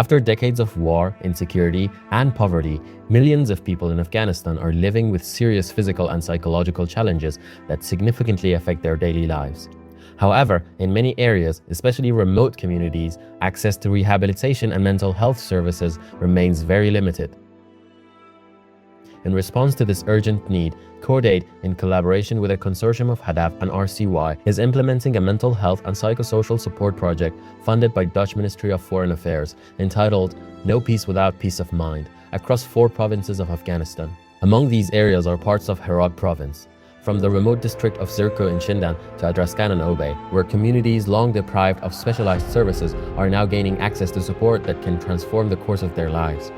After decades of war, insecurity, and poverty, millions of people in Afghanistan are living with serious physical and psychological challenges that significantly affect their daily lives. However, in many areas, especially remote communities, access to rehabilitation and mental health services remains very limited. In response to this urgent need, Cordaid, in collaboration with a consortium of Hadaf and RCY, is implementing a mental health and psychosocial support project funded by Dutch Ministry of Foreign Affairs, entitled No Peace Without Peace of Mind, across 4 provinces of Afghanistan. Among these areas are parts of Erode province, from the remote district of Zirko in Shindan to Adraskan and Obey, where communities long deprived of specialized services are now gaining access to support that can transform the course of their lives.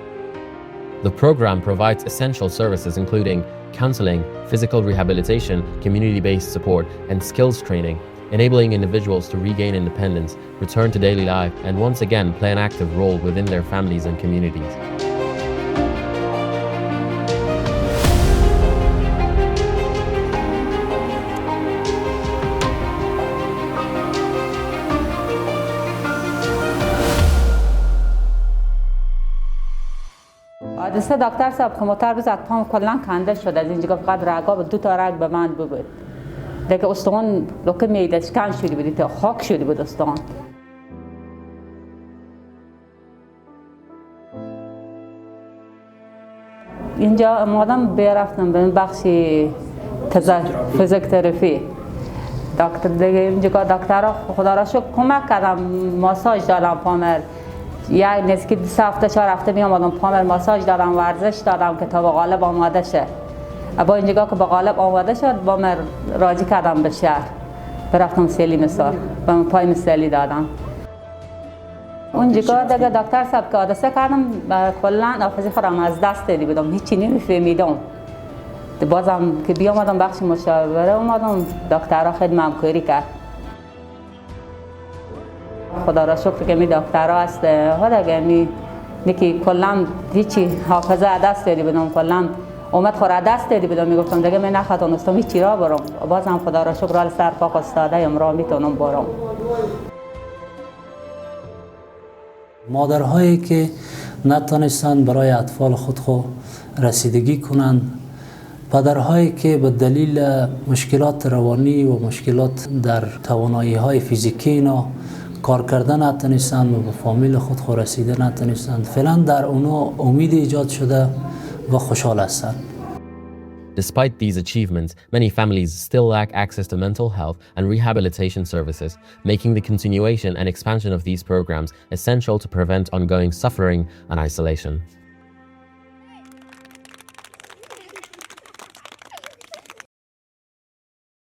The program provides essential services including counseling, physical rehabilitation, community-based support, and skills training, enabling individuals to regain independence, return to daily life, and once again play an active role within their families and communities. حادثه دکتر صاحب که موتر بزد پام کلا کنده شد. از اینجا فقط رگا به 2 تا رگ به من بود. دیگه استخوان لکه معده شکن شده بود، تا خاک شده بود استخوان. اینجا اومدم برفتم به بخش فیزیوتراپی. دکتر دیگه اینجا دکترها خدا را شکر کمک کردم، ماساژ دادم پامر. یک نزدیک 2 هفته 4 هفته میامدم پامر ماساژ دادم، ورزش دادم که تا به غالب آماده شه. با اینجا که به غالب آماده شد با من راجع کردم به شهر، برفتم سیلی مثال به من پای مثالی دادم. اونجا دیگه دکتر صاحب که حادثه کردم کلا حافظه خودم از دست دادی بودم، هیچی نمیفهمیدم. بازم که بیامدم بخش مشاوره اومدم، دکترها خدمتم کاری کرد. خدا را شکر که می دکترها هست. حالا که که کلا هیچی حافظه دست دادی بودم، کلا اومد خورا دست دادی بودم، میگفتم دیگه من نخواتونستم هیچی را برم. بازم خدا را شکر حال سر پاک استاده ام را میتونم برم. مادرهایی که نتونستند برای اطفال خود رسیدگی کنند، پدرهایی که به دلیل مشکلات روانی و مشکلات در توانایی‌های فیزیکی اینا کار کردن نتونستند و به فامیل خود رسیده نتونستند، فعلا در اونا امید ایجاد شده و خوشحال هستند. Despite these achievements, many families still lack access to mental health and rehabilitation services, making the continuation and expansion of these programs essential to prevent ongoing suffering and isolation.